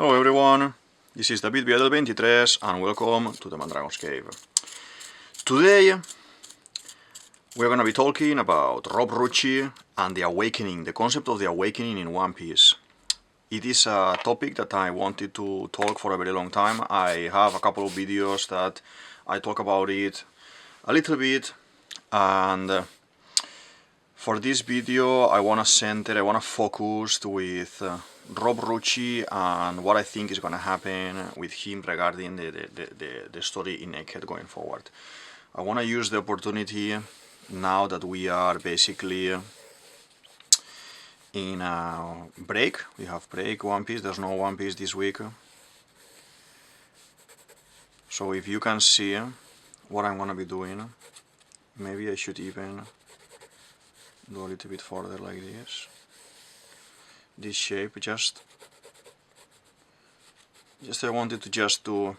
Hello everyone, this is DavidViadel23 and welcome to the Mandragon's Cave. Today we're gonna be talking about Rucci and the awakening, the concept of the awakening in One Piece. It is a topic that I wanted to talk for a very long time. I have a couple of videos that I talk about it a little bit, and for this video I wanna focus with Rucci and what I think is gonna happen with him regarding the story in Egghead going forward. I wanna use the opportunity now that we are basically in a break. We have break One Piece, there's no One Piece this week. So if you can see what I'm gonna be doing, maybe I should even do a little bit further like this shape. Just I wanted to just do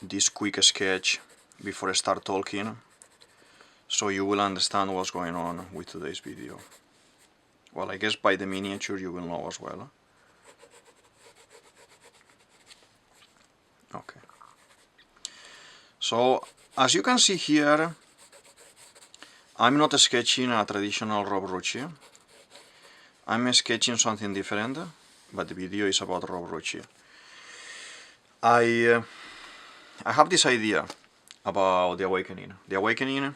this quick sketch before I start talking, so you will understand what's going on with today's video. Well, I guess by the miniature you will know as well. Okay. So, as you can see here, I'm not sketching a traditional Rucci. I'm sketching something different, but the video is about Rucci. I have this idea about the awakening. The awakening,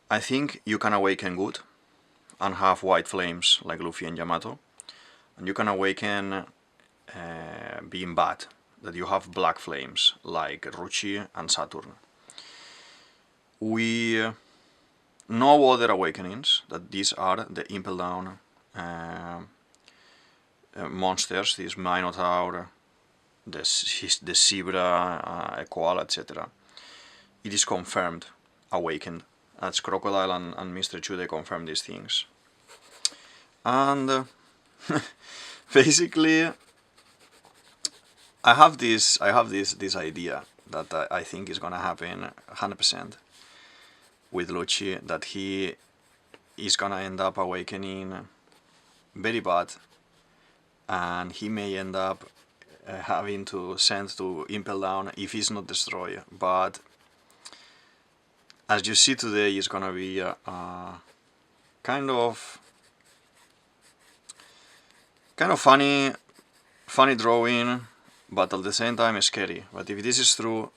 I think you can awaken good and have white flames like Luffy and Yamato, and you can awaken being bad, that you have black flames like Rucci and Saturn. We know other awakenings, that these are the Impel Down monsters, this Minotaur, the zebra, a koala, etc. It is confirmed, awakened. That's Crocodile and Mr. Chu, they confirm these things. And basically, I have this idea that I think is gonna happen 100% with Rucci, that he is gonna end up awakening very bad, and he may end up having to send to Impel Down if he's not destroyed. But as you see today, it's gonna be a kind of funny drawing, but at the same time scary. But if this is true,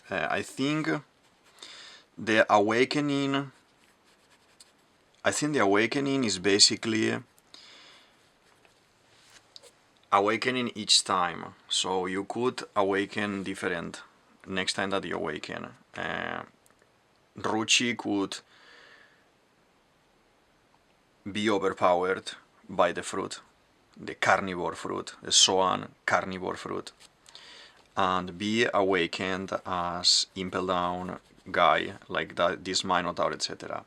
I think the awakening is basically awakening each time. So you could awaken different next time that you awaken. Rucci could be overpowered by the fruit, the carnivore fruit, the Zoan carnivore fruit, and be awakened as Impel Down guy, like that, this Minotaur, etc.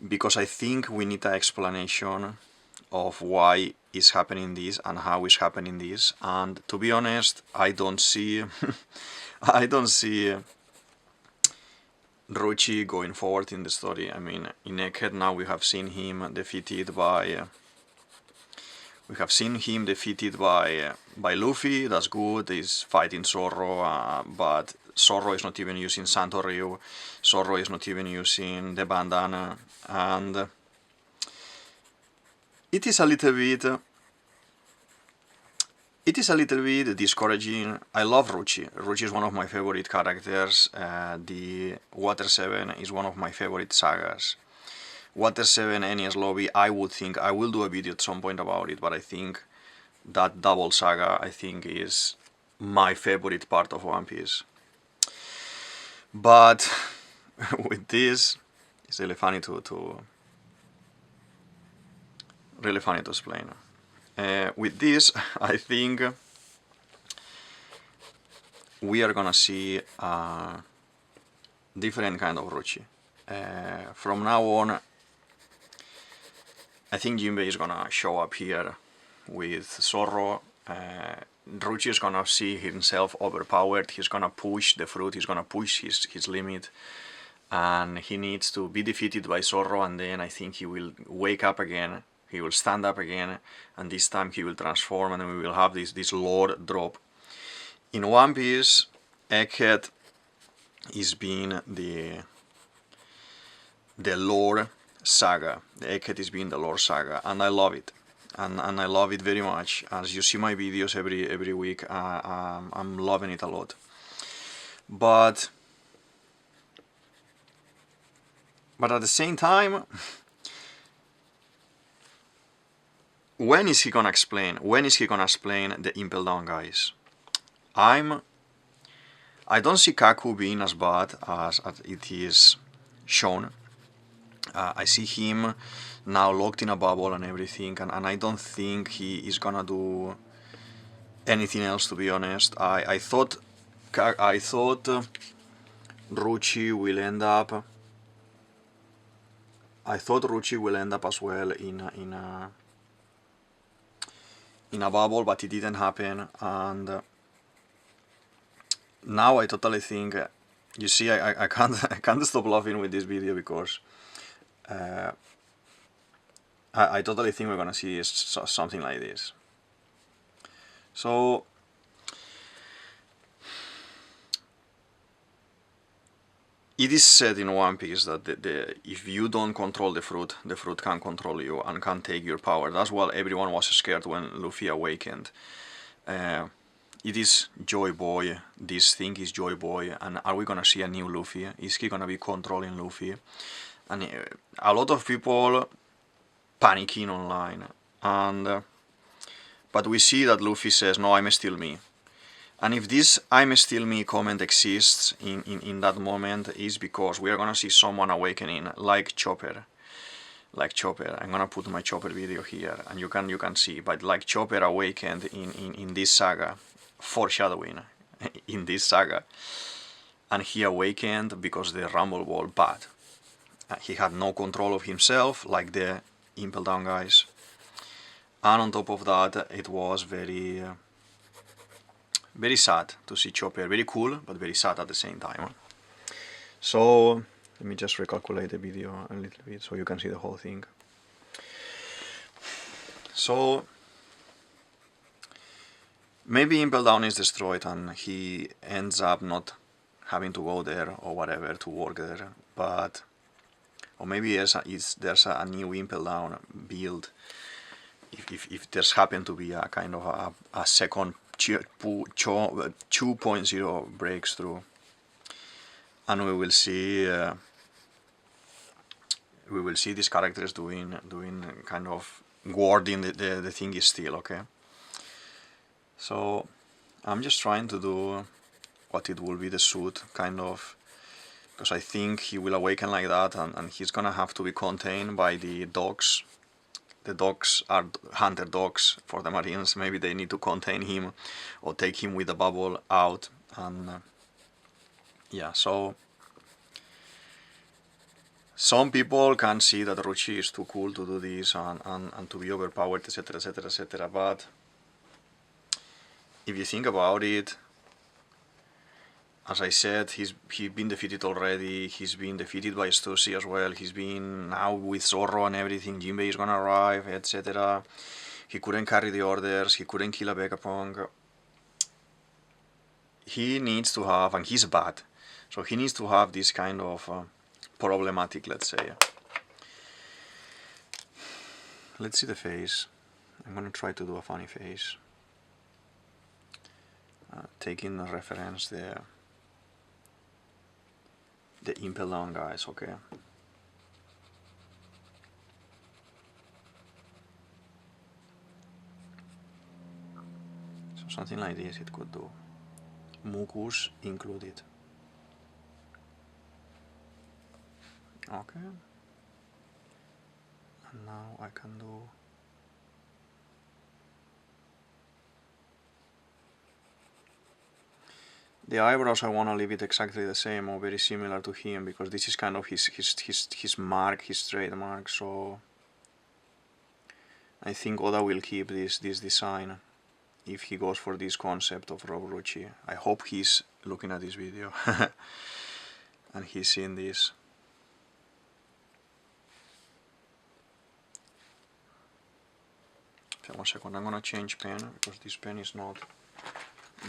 Because I think we need an explanation of why is happening this and how is happening this. And to be honest, I don't see Rucci going forward in the story. I mean, in Egghead now we have seen him defeated by Luffy. That's good. He's fighting Zorro, but Zorro is not even using Santoryu. Zorro is not even using the bandana, and it is a little bit discouraging. I love Rucci. Rucci is one of my favorite characters. The Water 7 is one of my favorite sagas. Water 7, Enies Lobby, I would think, I will do a video at some point about it, but I think that double saga, I think, is my favorite part of One Piece. But with this, it's really funny to explain. With this, I think we are gonna see a different kind of Rucci. From now on, I think Jinbei is gonna show up here with Zorro. Rucci is gonna see himself overpowered. He's gonna push the fruit. He's gonna push his limit, and he needs to be defeated by Zorro. And then I think he will wake up again. He will stand up again, and this time he will transform, and we will have this lore drop. In One Piece, Egghead is being the lore saga. The Egghead is being the lore saga, and I love it. And I love it very much. As you see my videos every week, I'm loving it a lot. But at the same time, when is he gonna explain? When is he gonna explain the Impel Down guys? I don't see Kaku being as bad as it is shown. I see him now locked in a bubble and everything, and I don't think he is gonna do anything else, to be honest. I thought Rucci will end up. I thought Rucci will end up as well in a bubble, but it didn't happen. And now I totally think. You see, I can't stop laughing with this video because I totally think we're gonna see something like this. So it is said in One Piece that if you don't control the fruit can control you and can take your power. That's why everyone was scared when Luffy awakened. It is Joy Boy. This thing is Joy Boy, and are we gonna see a new Luffy? Is he gonna be controlling Luffy? And a lot of people panicking online, and but we see that Luffy says, no, I'm still me. And if this I'm still me comment exists in that moment, is because we are gonna see someone awakening like Chopper. Like Chopper. I'm gonna put my Chopper video here, and you can see, but like Chopper awakened in this saga, foreshadowing in this saga, and he awakened because the Rumble Ball bad. He had no control of himself, like the Impel Down guys, and on top of that, it was very very sad to see Chopper. Very cool, but very sad at the same time. So let me just recalculate the video a little bit so you can see the whole thing. So maybe Impel Down is destroyed and he ends up not having to go there or whatever to work there, but or maybe there's a new Impel Down build. If there's happened to be a kind of a second 2.0 breakthrough, and we will see these characters doing kind of guarding the thing is still okay. So I'm just trying to do what it will be the suit kind of, because I think he will awaken like that, and he's gonna have to be contained by the dogs. The dogs are hunter dogs for the Marines. Maybe they need to contain him or take him with the bubble out. And yeah, so some people can see that Rucci is too cool to do this and to be overpowered, etc, etc, etc. But if you think about it, as I said, he's been defeated already. He's been defeated by Stussy as well. He's been now with Zorro and everything. Jinbei is gonna arrive, etc. He couldn't carry the orders. He couldn't kill a Vegapunk. He needs to have, and he's bad, so he needs to have this kind of problematic, let's say. Let's see the face. I'm gonna try to do a funny face, taking a reference there. The Impel Down guys, okay. So something like this it could do. Mucus included. Okay. And now I can do the eyebrows. I want to leave it exactly the same or very similar to him, because this is kind of his mark, his trademark. So I think Oda will keep this design if he goes for this concept of Rob Rucci. I hope he's looking at this video and he's seeing this. So 1 second, I'm gonna change pen because this pen is not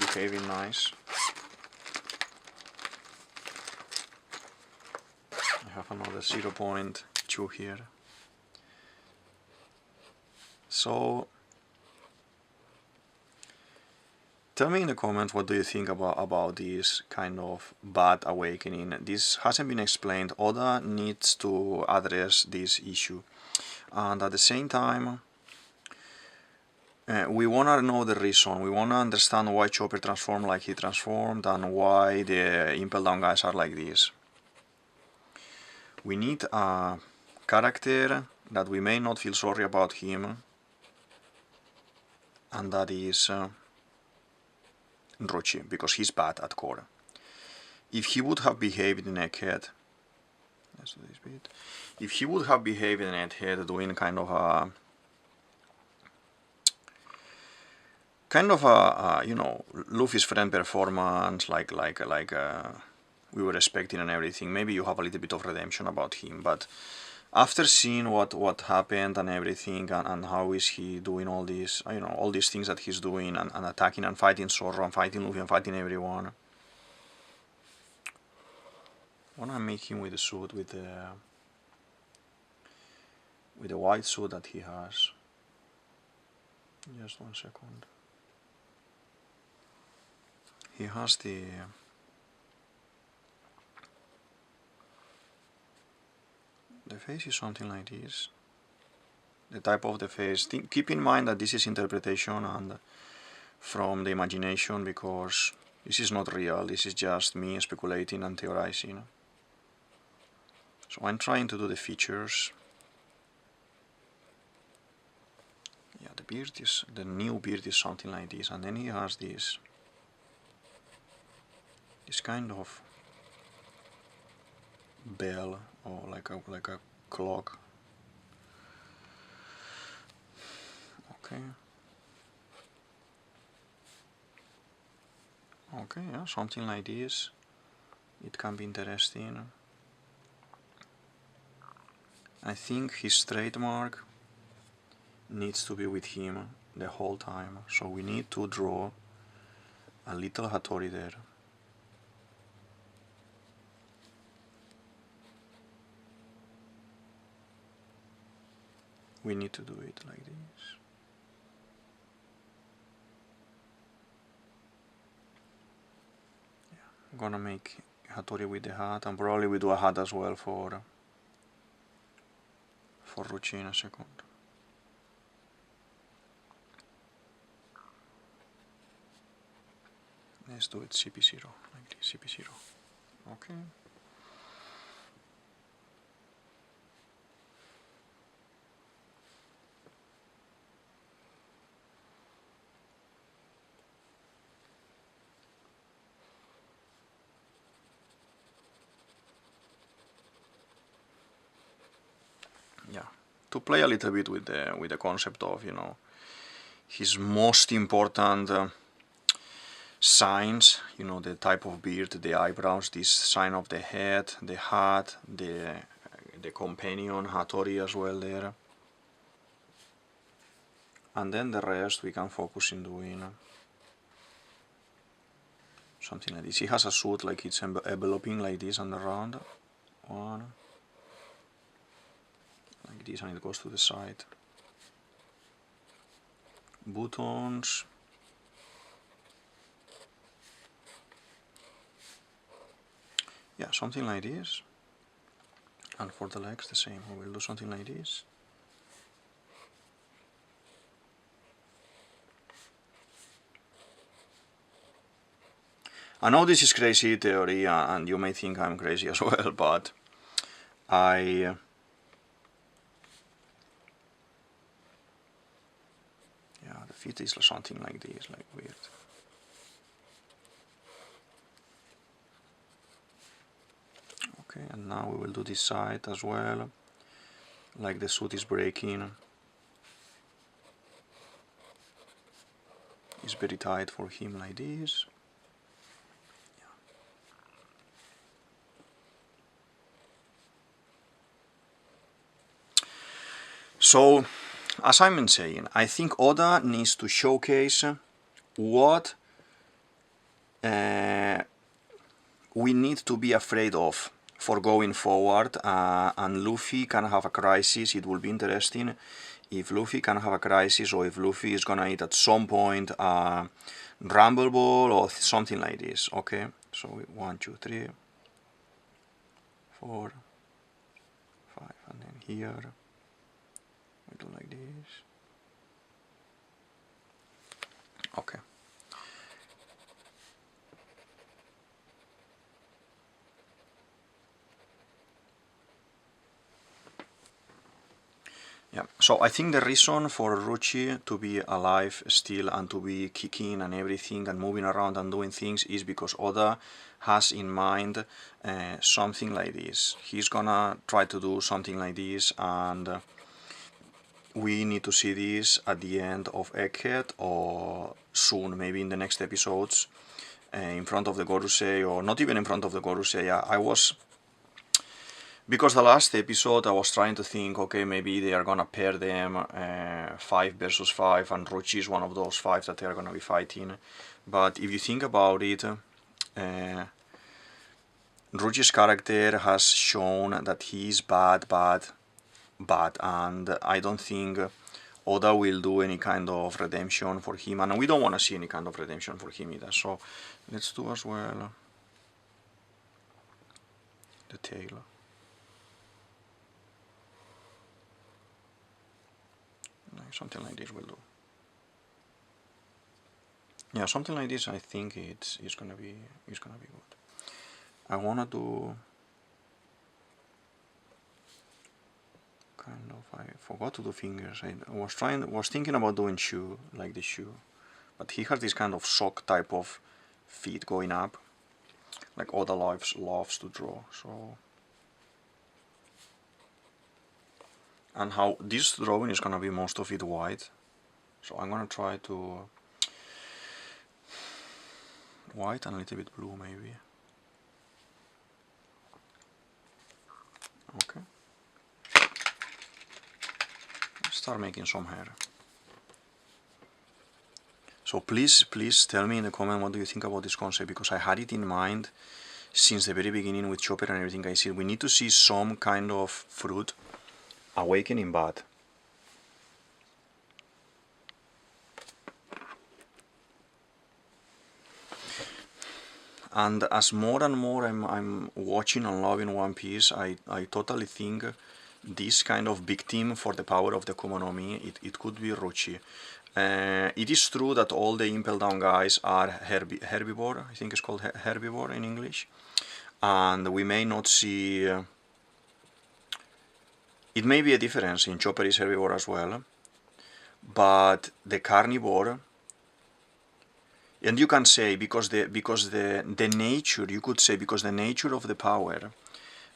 behaving nice. I have another 0.2 here. So tell me in the comments what do you think about this kind of bad awakening. This hasn't been explained. Oda needs to address this issue, and at the same time we want to know the reason. We want to understand why Chopper transformed like he transformed and why the Impel Down guys are like this. We need a character that we may not feel sorry about him, and that is Rucci, because he's bad at core. If he would have behaved in Egghead, let's do this bit. If he would have behaved in Egghead doing kind of a you know, Luffy's friend performance, like we were expecting and everything, maybe you have a little bit of redemption about him. But after seeing what happened and everything, and how is he doing all this, you know, all these things that he's doing, and attacking and fighting Zoro and fighting Luffy and fighting everyone, I wanna make him with the suit, with the white suit that he has. Just 1 second. He has the face is something like this. The type of the face. Keep in mind that this is interpretation and from the imagination, because this is not real. This is just me speculating and theorizing. So I'm trying to do the features. Yeah, the new beard is something like this, and then he has this kind of bell, or like a clock. Okay. Okay, yeah, something like this. It can be interesting. I think his trademark needs to be with him the whole time, so we need to draw a little Hattori there. We need to do it like this. Yeah, I'm gonna make Hattori with the hat, and probably we do a hat as well for Rucci in a second. Let's do it CP0, like this, CP0. Okay. Yeah, to play a little bit with the concept of, you know, his most important signs, you know, the type of beard, the eyebrows, this sign of the head, the hat, the companion Hattori as well there, and then the rest we can focus in doing something like this. He has a suit like it's enveloping like this on the round one, like this, and it goes to the side. Buttons. Yeah, something like this. And for the legs the same, we will do something like this. I know this is crazy theory, and you may think I'm crazy as well, but yeah, the feet is something like this, like weird. Okay, and now we will do this side as well, like the suit is breaking. It's very tight for him like this. So as I've been saying, I think Oda needs to showcase what we need to be afraid of for going forward, and Luffy can have a crisis. It will be interesting if Luffy can have a crisis, or if Luffy is gonna eat at some point a Rumble Ball or something like this. Okay, so 1, 2, 3, 4, 5, and then here we do like this. Okay. Yeah, so I think the reason for Rucci to be alive still and to be kicking and everything and moving around and doing things is because Oda has in mind something like this. He's gonna try to do something like this, and we need to see this at the end of Egghead or soon, maybe in the next episodes, in front of the Gorosei, or not even in front of the Gorosei. Because the last episode I was trying to think, okay, maybe they are gonna pair them 5 versus 5, and Rucci is one of those 5 that they are gonna be fighting. But if you think about it, Rucci's character has shown that he is bad, and I don't think Oda will do any kind of redemption for him, and we don't want to see any kind of redemption for him either. So let's do as well the tail. Something like this will do. Yeah, something like this. I think it's gonna be good. I wanna do kind of. I forgot to do fingers. I was thinking about doing shoe, like the shoe, but he has this kind of sock type of feet going up, like Oda loves to draw. So. And how this drawing is gonna be most of it white, so I'm gonna try to white and a little bit blue maybe. Okay, let's start making some hair. So please tell me in the comment what do you think about this concept, because I had it in mind since the very beginning with Chopper and everything. I said we need to see some kind of fruit awakening bad. And as more and more I'm watching and loving One Piece, I totally think this kind of big team for the power of the Akuma no Mi, it could be Rucci. It is true that all the Impel Down guys are herbivore, I think it's called herbivore in English, and we may not see... it may be a difference, in Chopper is herbivore as well, but the carnivore... And you can say because the nature, you could say because the nature of the power,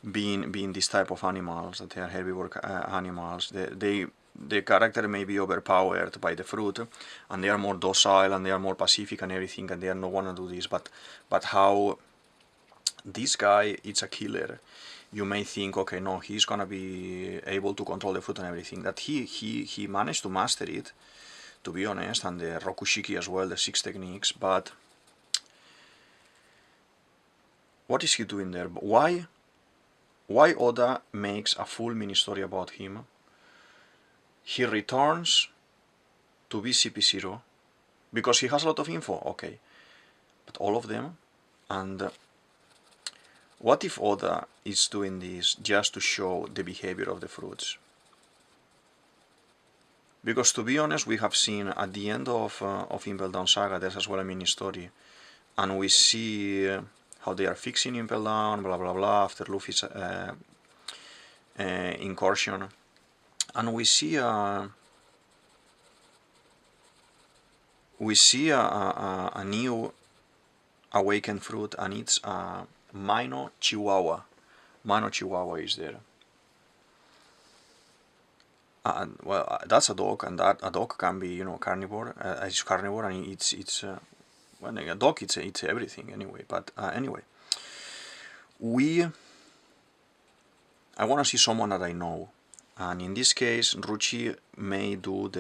being this type of animals, that they are herbivore animals, the character may be overpowered by the fruit, and they are more docile and they are more pacific and everything, and they are not wanna do this. But how this guy is a killer, you may think, okay, no, he's gonna be able to control the fruit and everything. That he managed to master it, to be honest, and the Rokushiki as well, the 6 techniques, but what is he doing there? Why Oda makes a full mini story about him? He returns to be CP0 because he has a lot of info, okay, but all of them, and what if Oda is doing this just to show the behavior of the fruits? Because to be honest, we have seen at the end of Impel Down Saga, there's as well a mini story, and we see how they are fixing Impel Down, blah blah blah, after Luffy's incursion, and we see a new awakened fruit, and it's a Mino Chihuahua. Mino Chihuahua is there. Well, that's a dog, and that a dog can be, you know, carnivore. It's carnivore, and it's well, a dog it's everything anyway. But anyway, I want to see someone that I know, And in this case, Rucci may do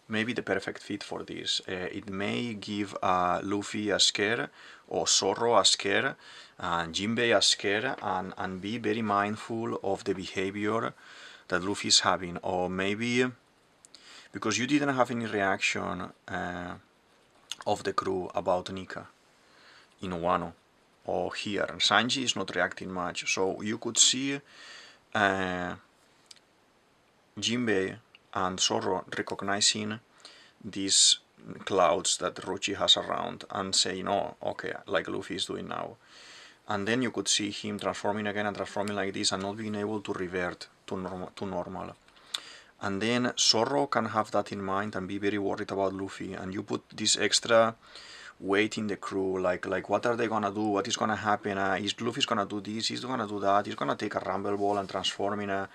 maybe the perfect fit for this. It may give Luffy a scare, or Zorro a scare, and Jinbei a scare, and be very mindful of the behavior that Luffy is having. Or maybe because you didn't have any reaction of the crew about Nika in Wano or here, and Sanji is not reacting much, so you could see Jinbei and Zorro recognizing these clouds that Rucci has around and saying, oh, okay, like Luffy is doing now. And then you could see him transforming again and transforming like this and not being able to revert to normal. And then Zorro can have that in mind and be very worried about Luffy, and you put this extra weight in the crew, like what are they gonna do, what is gonna happen, is Luffy's gonna do this, he's gonna do that, he's gonna take a Rumble Ball and transform in a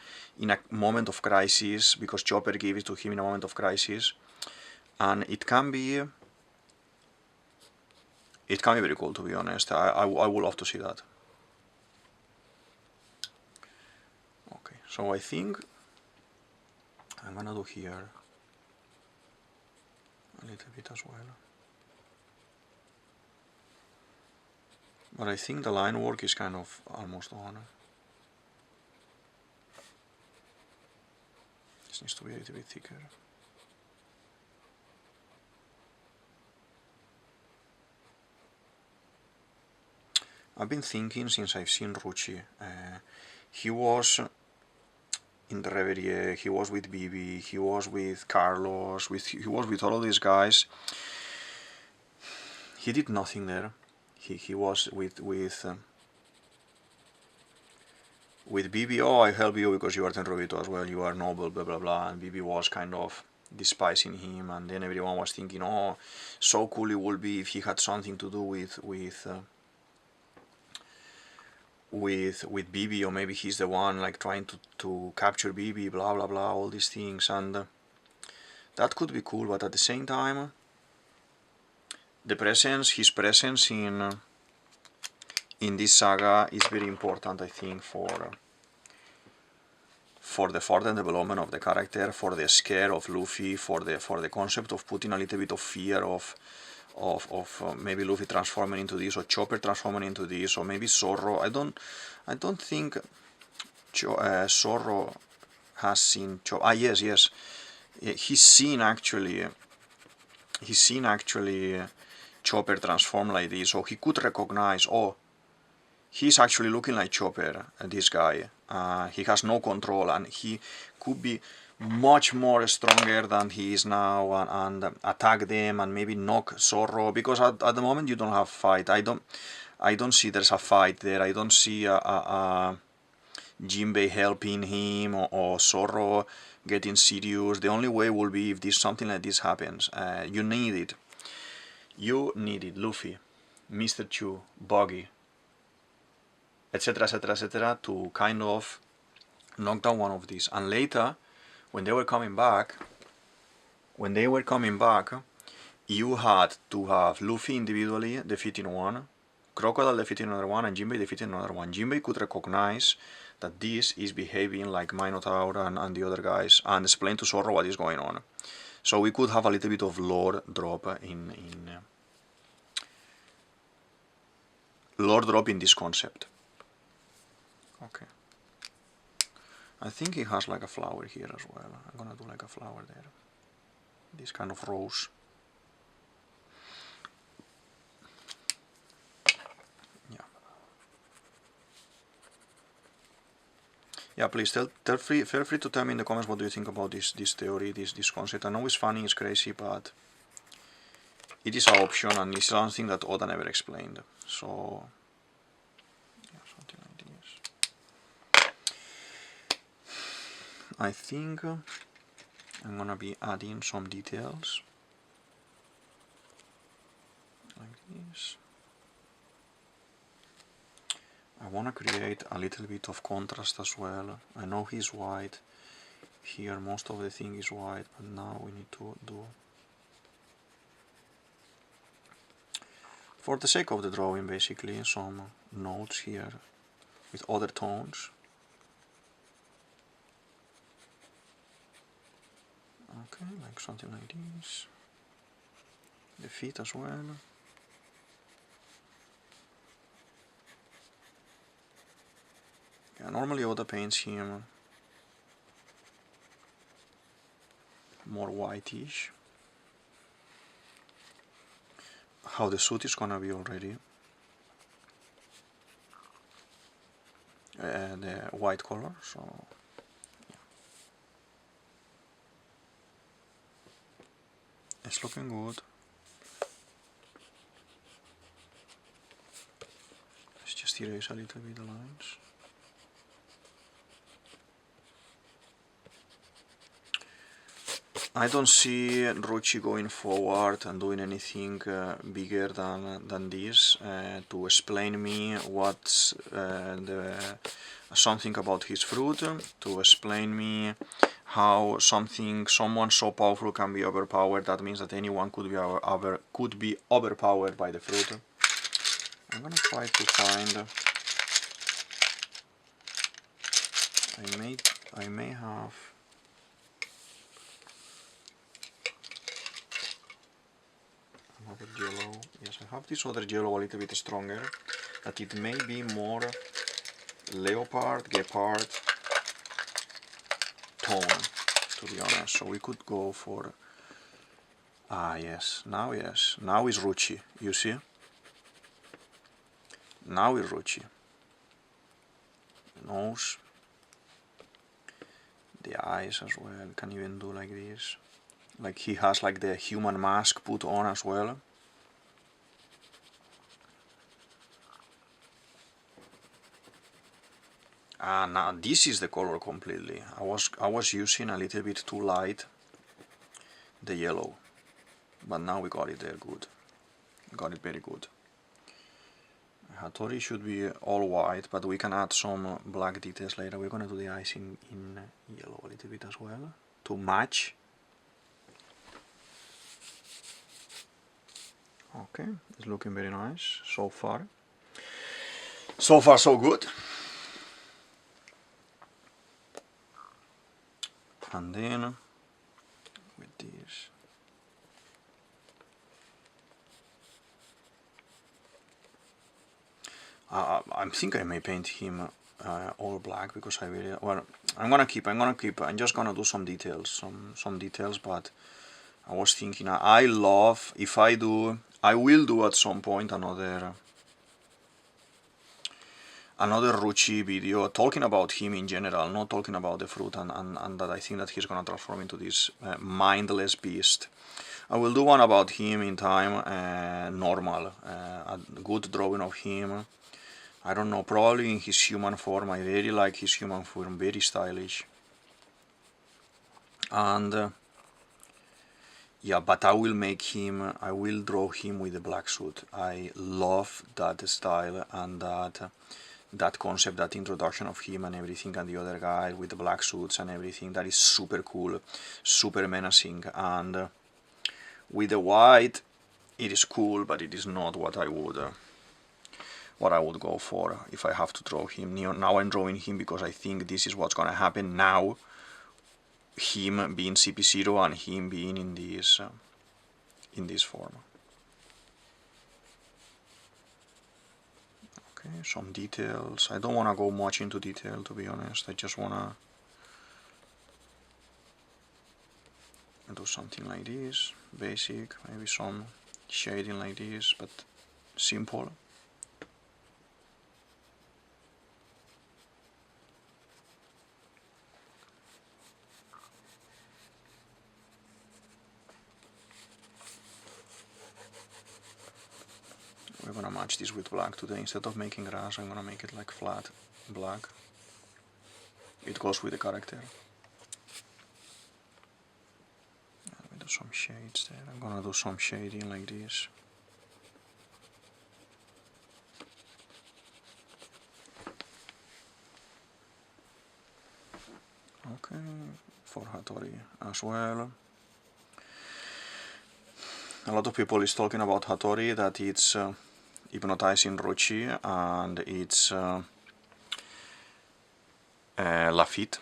moment of crisis, because Chopper gave it to him in a moment of crisis. And it can be very cool, to be honest. I would love to see that. Okay, so I think I'm gonna do here a little bit as well. But I think the line work is kind of almost on. This needs to be a little bit thicker. I've been thinking since I've seen Rucci. He was in the Reverie, he was with Bibi, he was with Carlos, he was with all of these guys. He did nothing there. He was with Bibi. Oh, I help you because you are Tenryubito as well, you are noble, blah blah blah. And Bibi was kind of despising him, and then everyone was thinking, oh, so cool it would be if he had something to do with Bibi, or maybe he's the one like trying to capture Bibi, blah blah blah, all these things. And that could be cool, but at the same time, his presence in this saga is very important, I think, for the further development of the character, for the scare of Luffy, for the concept of putting a little bit of fear of maybe Luffy transforming into this, or Chopper transforming into this, or maybe Zorro. I don't think Zorro has seen Chopper. Yes, he's seen actually Chopper transform like this, so he could recognize, oh, he's actually looking like Chopper, this guy. He has no control, and he could be much more stronger than he is now, and attack them and maybe knock Zorro, because at the moment you don't have fight. I don't see there's a fight there. I don't see Jinbei helping him, or Zorro getting serious. The only way will be if something like this happens. You need it. Luffy, Mr. Chu, Buggy, etc, to kind of knock down one of these. And later, when they were coming back, you had to have Luffy individually defeating one, Crocodile defeating another one, and Jinbei defeating another one. Jinbei could recognize that this is behaving like Minotaur and the other guys, and explain to Zorro what is going on. So we could have a little bit of lore drop in this concept. Okay. I think he has like a flower here as well. I'm gonna do like a flower there. This kind of rose. Yeah. Yeah, please feel free to tell me in the comments what do you think about this theory, this concept. I know it's funny, it's crazy, but it is an option, and it's something that Oda never explained. So yeah, something like this. I think I'm gonna be adding some details like this. I wanna create a little bit of contrast as well. I know he's white here, most of the thing is white, but now we need to do, for the sake of the drawing, basically some notes here with other tones. Okay, like something like this. The feet as well. Yeah, normally Oda paints him more whitish. How the suit is gonna be already. The white color, so yeah. It's looking good. Let's just erase a little bit the lines. I don't see Rucci going forward and doing anything bigger than this to explain me what's something about his fruit, to explain me how someone so powerful can be overpowered. That means that anyone could be overpowered by the fruit. I'm gonna try to find. I may have. Another yellow. Yes, I have this other yellow a little bit stronger, that it may be more leopard, guepard tone, to be honest. So we could go for. Yes, now is Rucci. You see? Now is Rucci. The nose, the eyes as well. Can even do like this. Like he has like the human mask put on as well. Now this is the color completely. I was using a little bit too light the yellow, but now we got it there good. We got it very good. Hattori should be all white, but we can add some black details later. We're gonna do the eyes in yellow a little bit as well to match. Okay, it's looking very nice so far. So far so good. And then with this. I think I may paint him all black because I really I'm just gonna do some details, some details. But I was thinking, I love, if I will do at some point another Rucci video talking about him in general, not talking about the fruit, and that I think that he's gonna transform into this mindless beast. I will do one about him in time, normal, a good drawing of him. I don't know, probably in his human form. I really like his human form, very stylish. And yeah, but I will draw him with a black suit. I love that style and that concept, that introduction of him and everything, and the other guy with the black suits and everything. That is super cool, super menacing. And with the white, it is cool, but it is not what I would go for if I have to draw him. Now I'm drawing him because I think this is what's gonna happen now. Him being CP0 and him being in this form. Okay, some details. I don't want to go much into detail, to be honest. I just want to do something like this, basic, maybe some shading like this, but simple. We're gonna match this with black today. Instead of making grass, I'm gonna make it like flat black. It goes with the character. Let me do some shades there. I'm gonna do some shading like this. Okay, for Hattori as well. A lot of people is talking about Hattori, that it's hypnotizing Rucci and it's Lafitte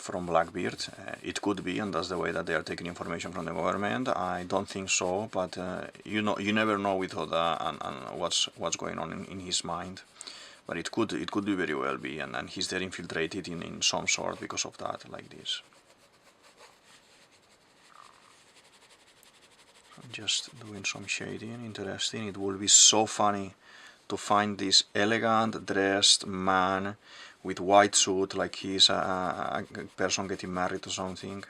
from Blackbeard. It could be, and that's the way that they are taking information from the government. I don't think so, but you never know with Oda and what's going on in his mind. But it could be very well be, and he's there infiltrated in some sort because of that, like this. I'm just doing some shading. Interesting. It will be so funny to find this elegant dressed man with white suit, like he's a person getting married or something.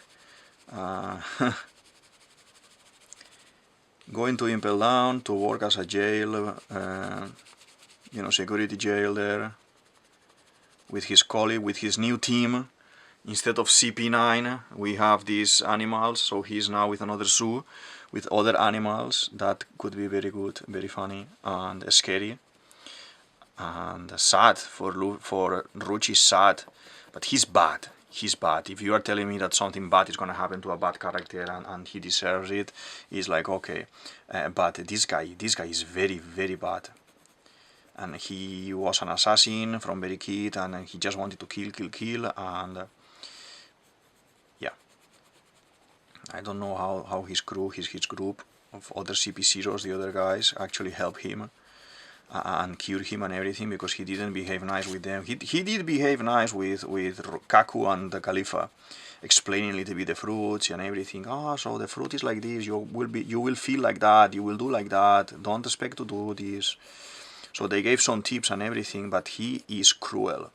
Going to Impel Down to work as a jail, security jail there, with his colleague, with his new team. Instead of CP9, we have these animals, so he's now with another zoo, with other animals. That could be very good, very funny, and scary. And sad for Rucci, sad, but he's bad. He's bad. If you are telling me that something bad is gonna happen to a bad character and he deserves it, it's like okay. But this guy is very, very bad. And he was an assassin from very kid, and he just wanted to kill, and yeah. I don't know how his crew, his group of other CP0s, the other guys, actually help him and cure him and everything, because he didn't behave nice with them. He did behave nice with Kaku and the Khalifa, explaining a little bit the fruits and everything. So the fruit is like this. You will feel like that. You will do like that. Don't expect to do this. So they gave some tips and everything, but he is cruel.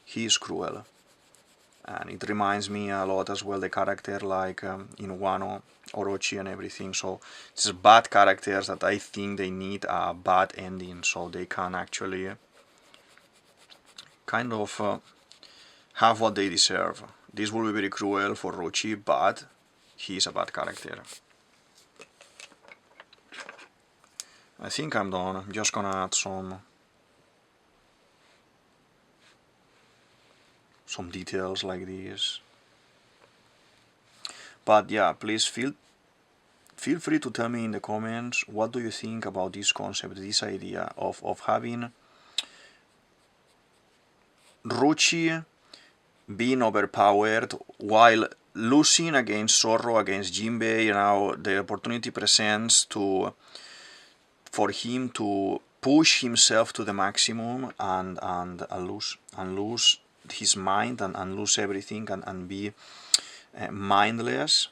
He is cruel. And it reminds me a lot as well the character like in Wano, Orochi and everything. So it's bad characters that I think they need a bad ending, so they can actually kind of have what they deserve. This will be very cruel for Rucci, but he is a bad character. I think I'm done. I'm just gonna add some details like this. But yeah, please feel free to tell me in the comments what do you think about this concept, this idea of having Rucci being overpowered while losing against Zorro, against Jinbei. Now the opportunity presents for him to push himself to the maximum and lose his mind and lose everything and be mindless.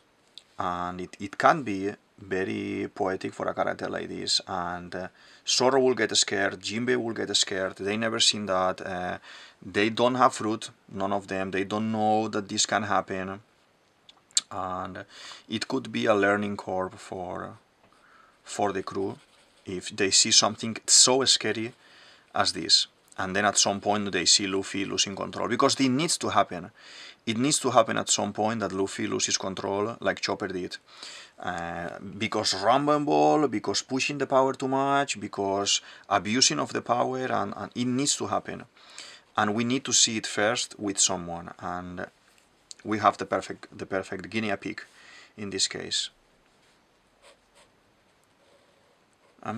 And it can be very poetic for a character like this. And Zorro will get scared, Jinbei will get scared. They never seen that. They don't have fruit, none of them. They don't know that this can happen. And it could be a learning curve for the crew if they see something so scary as this. And then at some point they see Luffy losing control, because it needs to happen. It needs to happen at some point that Luffy loses control like Chopper did. Because Rumble, because pushing the power too much, because abusing of the power, and it needs to happen. And we need to see it first with someone, and we have the perfect guinea pig in this case.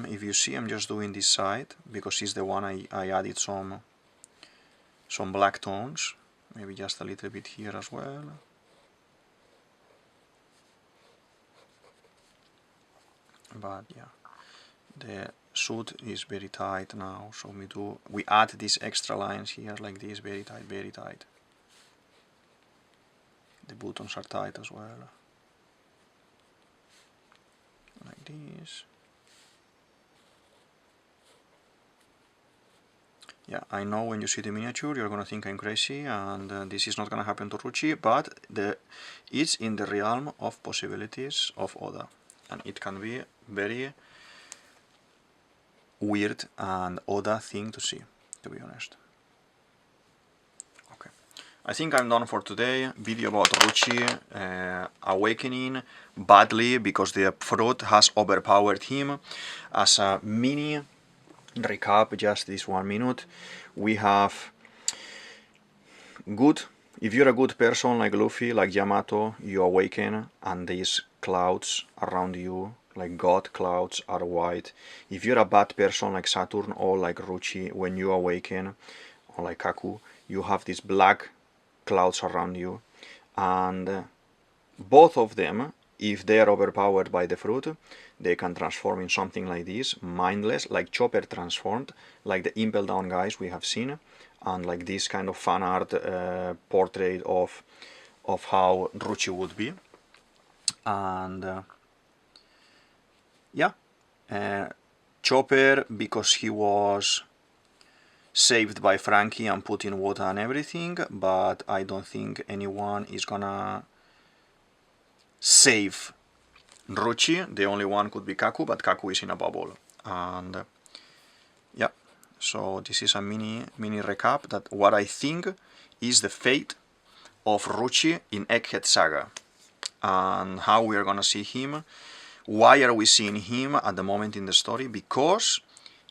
If you see, I'm just doing this side because it's the one I added some black tones, maybe just a little bit here as well. But yeah, the suit is very tight now, so we add these extra lines here like this, very tight, very tight. The buttons are tight as well, like this. Yeah, I know when you see the miniature you're gonna think I'm crazy, and this is not gonna happen to Rucci, but it's in the realm of possibilities of Oda, and it can be very weird and Oda thing to see, to be honest. Okay, I think I'm done for today. Video about Rucci awakening badly because the fruit has overpowered him. As a mini recap, just this 1 minute, we have good. If you're a good person like Luffy, like Yamato, you awaken and these clouds around you, like God clouds, are white. If you're a bad person like Saturn or like Rucci, when you awaken, or like Kaku, you have these black clouds around you. and both of them, if they are overpowered by the fruit, they can transform in something like this, mindless, like Chopper transformed, like the Impel Down guys we have seen, and like this kind of fan art portrait of how Rucci would be. And yeah, Chopper, because he was saved by Frankie and put in water and everything, but I don't think anyone is gonna save Rucci. The only one could be Kaku, but Kaku is in a bubble. And yeah, so this is a mini recap that what I think is the fate of Rucci in Egghead Saga, and how we are gonna see him. Why are we seeing him at the moment in the story? Because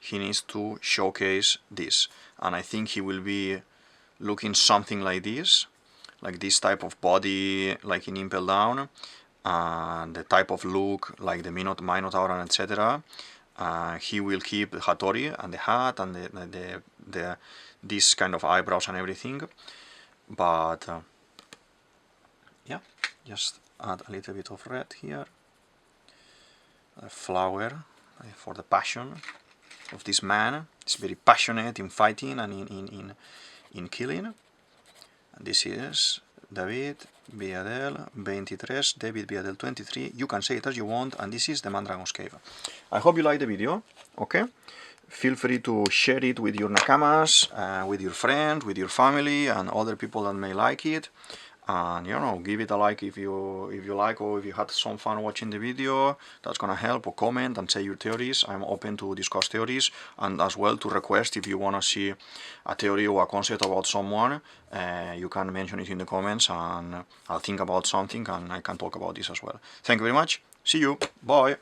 he needs to showcase this, and I think he will be looking something like this type of body like in Impel Down, and the type of look like the Minotaur and etc. He will keep the Hattori and the hat and the this kind of eyebrows and everything, but yeah, just add a little bit of red here, a flower for the passion of this man. It's very passionate in fighting and in killing. And this is DavidViadel23, DavidViadel23. You can say it as you want, and this is the Mandragon's Cave. I hope you liked the video. Okay, feel free to share it with your nakamas, with your friends, with your family, and other people that may like it. And you know, give it a like if you like, or if you had some fun watching the video. That's gonna help. Or comment and say your theories. I'm open to discuss theories, and as well to request if you wanna see a theory or a concept about someone. You can mention it in the comments, and I'll think about something and I can talk about this as well. Thank you very much. See you. Bye.